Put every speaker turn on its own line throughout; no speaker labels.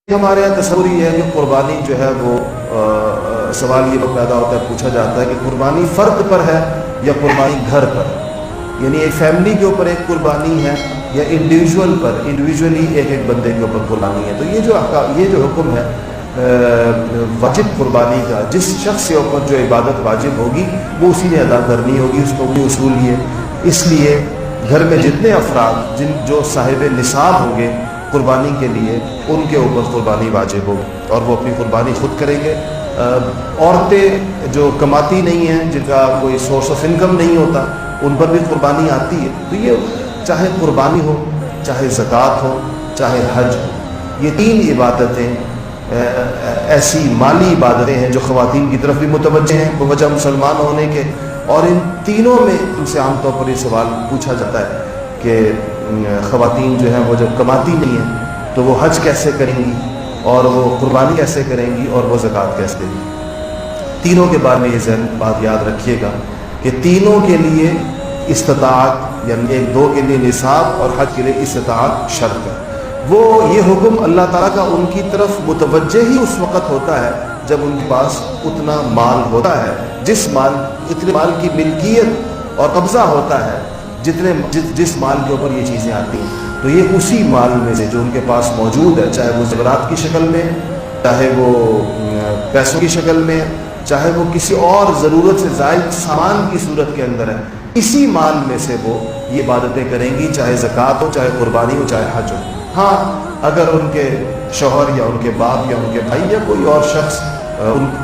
ہمارے یہاں تصور یہ ہے کہ قربانی جو ہے وہ سوال یہ پیدا ہوتا ہے، پوچھا جاتا ہے کہ قربانی فرد پر ہے یا قربانی گھر پر، یعنی ایک فیملی کے اوپر ایک قربانی ہے یا انڈیویجول پر، انڈیویجولی ایک ایک بندے کے اوپر قربانی ہے۔ تو یہ جو حکم ہے واجب قربانی کا، جس شخص کے اوپر جو عبادت واجب ہوگی وہ اسی نے ادا کرنی ہوگی، اس کو بھی اصول یہ، اس لیے گھر میں جتنے افراد جو صاحب نصاب ہوں گے قربانی کے لیے، ان کے اوپر قربانی واجب ہوگی اور وہ اپنی قربانی خود کریں گے۔ عورتیں جو کماتی نہیں ہیں، جن کا کوئی سورس آف انکم نہیں ہوتا، ان پر بھی قربانی آتی ہے۔ تو یہ چاہے قربانی ہو، چاہے زکوٰۃ ہو، چاہے حج ہو، یہ تین عبادتیں ایسی مالی عبادتیں ہیں جو خواتین کی طرف بھی متوجہ ہیں بوجہ مسلمان ہونے کے، اور ان تینوں میں ان سے عام طور پر یہ سوال پوچھا جاتا ہے کہ خواتین جو ہیں وہ جب کماتی نہیں ہیں تو وہ حج کیسے کریں گی، اور وہ قربانی کیسے کریں گی، اور وہ زکوٰۃ کیسے دیں گی۔ تینوں کے بارے میں یہ ذہن بات یاد رکھیے گا کہ تینوں کے لیے استطاعت، یعنی ایک دو کے لیے نصاب اور حج کے لیے استطاعت شرط ہے۔ وہ یہ حکم اللہ تعالیٰ کا ان کی طرف متوجہ ہی اس وقت ہوتا ہے جب ان کے پاس اتنا مال ہوتا ہے، اتنے مال کی ملکیت اور قبضہ ہوتا ہے جس مال کے اوپر یہ چیزیں آتی ہیں۔ تو یہ اسی مال میں سے جو ان کے پاس موجود ہے، چاہے وہ زیورات کی شکل میں، چاہے وہ پیسوں کی شکل میں، چاہے وہ کسی اور ضرورت سے زائد سامان کی صورت کے اندر ہے، اسی مال میں سے وہ یہ عبادتیں کریں گی، چاہے زکوٰۃ ہو، چاہے قربانی ہو، چاہے حج ہو۔ ہاں، اگر ان کے شوہر یا ان کے باپ یا ان کے بھائی یا کوئی اور شخص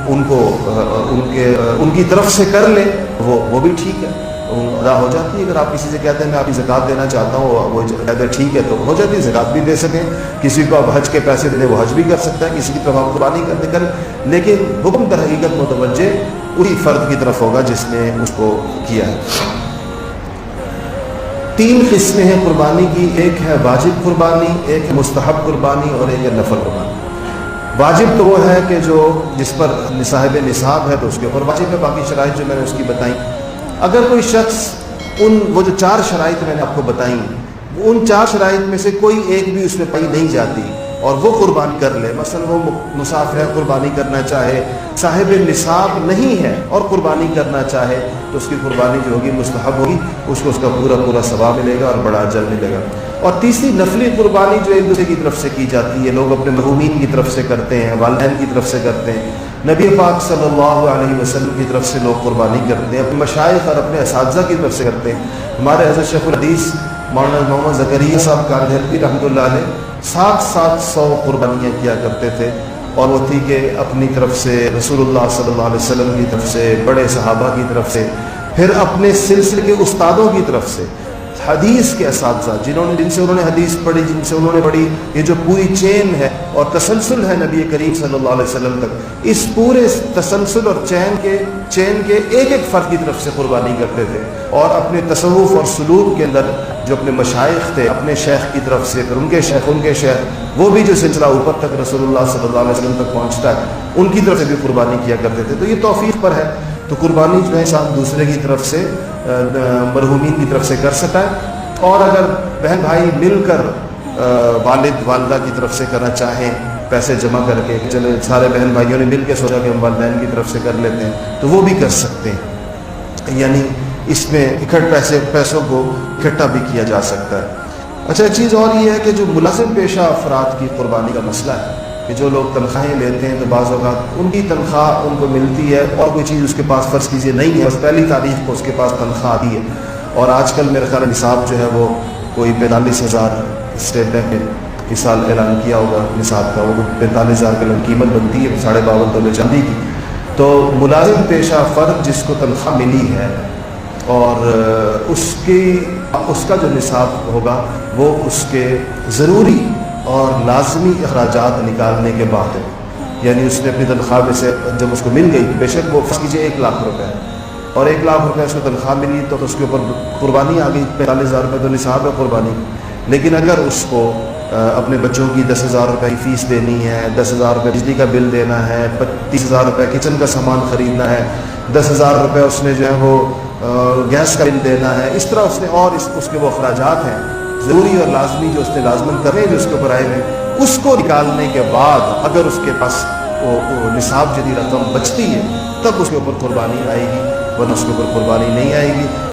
ان کی طرف سے کر لے وہ بھی ٹھیک ہے، ادا ہو جاتی ہے۔ اگر آپ کسی سے کہتے ہیں میں آپ کی زکوٰۃ دینا چاہتا ہوں، وہ کہتے ہیں ٹھیک ہے، تو ہو جاتی ہے، زکوٰۃ بھی دے سکیں۔ کسی کو آپ حج کے پیسے دیں، وہ حج بھی کر سکتا ہے، کسی کی طرف آپ قربانی کریں، لیکن حکم در حقیقت متوجہ اسی فرد کی طرف ہوگا جس نے اس کو کیا ہے۔ تین قسمیں ہیں قربانی کی، ایک ہے واجب قربانی، ایک ہے مستحب قربانی، اور ایک ہے نفل قربانی۔ واجب تو وہ ہے کہ جس پر صاحب نصاب ہے تو اس کے اوپر واجب ہے، باقی شرائط جو میں نے اس کی بتائیں۔ اگر کوئی شخص وہ جو 4 شرائط میں نے آپ کو بتائیں، ان 4 شرائط میں سے کوئی ایک بھی اس میں پائی نہیں جاتی اور وہ قربانی کر لے، مثلا وہ مسافر ہے، قربانی کرنا چاہے، صاحب نصاب نہیں ہے اور قربانی کرنا چاہے، تو اس کی قربانی جو ہوگی مستحب ہوگی، اس کو اس کا پورا ثواب ملے گا اور بڑا اجر ملے گا۔ اور تیسری نفلی قربانی جو ایک دوسرے کی طرف سے کی جاتی ہے، لوگ اپنے مرحومین کی طرف سے کرتے ہیں، والدین کی طرف سے کرتے ہیں، نبی پاک صلی اللہ علیہ وسلم کی طرف سے لوگ قربانی کرتے ہیں، اپنے مشائخ اور اپنے اساتذہ کی طرف سے کرتے ہیں۔ ہمارے حضرت شیخ الحدیث مولانا محمد زکریا صاحب کاندھلوی رحمۃ اللہ علیہ 700 قربانیاں کیا کرتے تھے، اور وہ تھی کہ اپنی طرف سے، رسول اللہ صلی اللہ علیہ وسلم کی طرف سے، بڑے صحابہ کی طرف سے، پھر اپنے سلسلے کے استادوں کی طرف سے، حدیث کے اساتذہ جن سے انہوں نے حدیث پڑھی، جن سے انہوں نے پڑھی، یہ جو پوری چین ہے اور تسلسل ہے نبی کریم صلی اللہ علیہ وسلم تک، اس پورے تسلسل اور چین کے ایک ایک فرد کی طرف سے قربانی کرتے تھے، اور اپنے تصوف اور سلوک کے اندر جو اپنے مشائخ تھے، اپنے شیخ کی طرف سے، پھر ان کے شیخ، وہ بھی جو سلسلہ اوپر تک رسول اللہ صلی اللہ علیہ وسلم تک پہنچتا ہے، ان کی طرف سے بھی قربانی کیا کرتے تھے۔ تو یہ توفیق پر ہے، تو قربانی جو ہے انسان دوسرے کی طرف سے، مرحومین کی طرف سے کر سکتا ہے، اور اگر بہن بھائی مل کر والد والدہ کی طرف سے کرنا چاہیں، پیسے جمع کر کے، چلے سارے بہن بھائیوں نے مل کے سوچا کہ ہم والدین کی طرف سے کر لیتے ہیں، تو وہ بھی کر سکتے ہیں، یعنی اس میں پیسوں کو اکٹھا بھی کیا جا سکتا ہے۔ اچھا، ایک چیز اور یہ ہے کہ جو ملازم پیشہ افراد کی قربانی کا مسئلہ ہے کہ جو لوگ تنخواہیں لیتے ہیں، تو بعض اوقات ان کی تنخواہ ان کو ملتی ہے اور کوئی چیز اس کے پاس فرض کیجیے نہیں ہے، بس پہلی تاریخ کو اس کے پاس تنخواہ آتی ہے، اور آج کل میرے خیال نصاب جو ہے وہ کوئی 45,000 اسٹیٹ بینک نے اس سال اعلان کیا ہوگا نصاب کا، وہ 45,000 کا قیمت بنتی ہے، 52.5 تولے چاندی کی۔ تو ملازم پیشہ فرد جس کو تنخواہ ملی ہے اور اس کا جو نصاب ہوگا وہ اس کے ضروری اور لازمی اخراجات نکالنے کے بعد ہے، یعنی اس نے اپنی تنخواہ میں سے جب اس کو مل گئی، بے شک وہ فرض کیجیے 1 لاکھ روپے ہے، اور 1 لاکھ روپے اس کو تنخواہ ملی، تو اس کے اوپر قربانی آ گئی، 45,000 روپے تو نصاب ہے قربانی۔ لیکن اگر اس کو اپنے بچوں کی 10,000 روپے کی فیس دینی ہے، 10,000 روپے بجلی کا بل دینا ہے، 30,000 روپے کچن کا سامان خریدنا ہے، 10,000 روپے اس نے جو ہے وہ گیس کا بل دینا ہے، اس طرح اس نے اور اس کے وہ اخراجات ہیں، ضروری اور لازمی جو اس نے لازمن کرنے جو اس کے اوپر آئے ہوئے اس کو نکالنے کے بعد اگر اس کے پاس وہ نصاب جدید رقم بچتی ہے تب اس کے اوپر قربانی آئے گی، ورنہ اس کے اوپر قربانی نہیں آئے گی۔